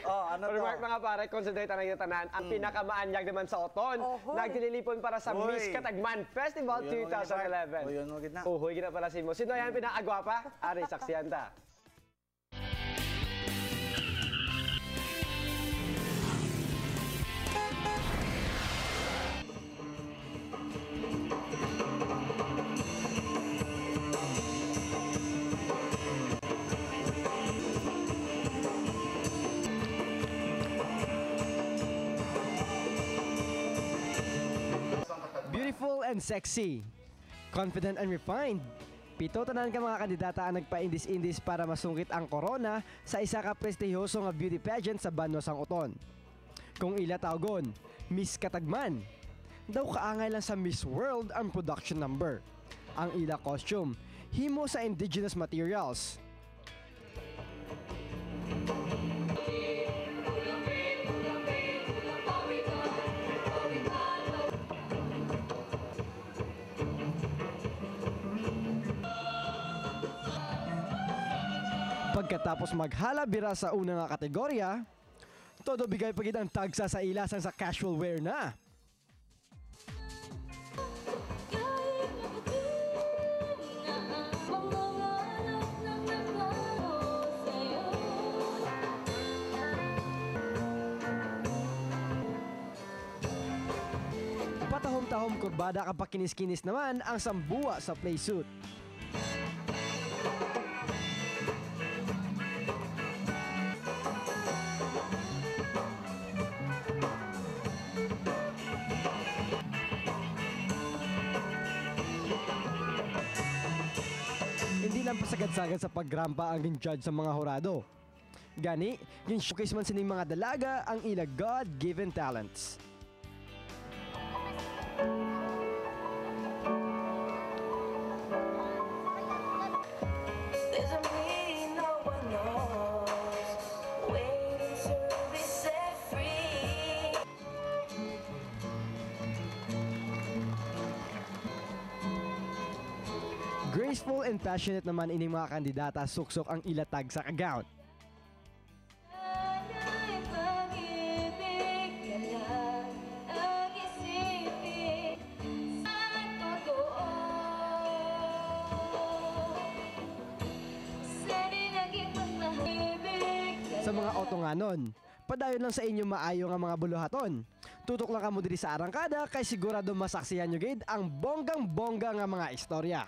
Ano to? Remark mga pare, concentrate na yung tanan. Ang pinakamaanyag naman sa oton, nagdililipon para sa Miss Katagman Festival 2011. Uy, ano gitna? Uhoy, gina pala si mo. Sino yan pinakagwapa? Ari, saksiyan ta. Beautiful and sexy, confident and refined. Pito tanan ka mga kandidata ang nagpa-indis-indis para masungkit ang corona sa isa ka prestihiyoso nga beauty pageant sa Banwa sang Uton. Kung ila tawgon, Miss Katagman. Daw kaangay lang sa Miss World ang production number. Ang ila costume, himo sa indigenous materials. Pagkatapos maghalabira sa una nga kategorya, todo bigay pagid ang tagsa sa ilasan sa casual wear na. Patahom-tahom kurbada kapag kinis-kinis naman ang sambuwa sa playsuit. Hindi lang pasagad-sagad sa pagrampa ang gin-judge sa mga hurado. Gani, gin-showcase man sining mga dalaga ang ila God-given talents. Graceful and passionate naman ining mga kandidata suksok ang ilatag sa kagawad. Sa mga otonganon, padayon lang sa inyo maayo nga mga buluhaton. Tutok lang kamo diri sa arangkada kay sigurado masaksihan nyo gid ang bonggang-bongga nga mga istorya.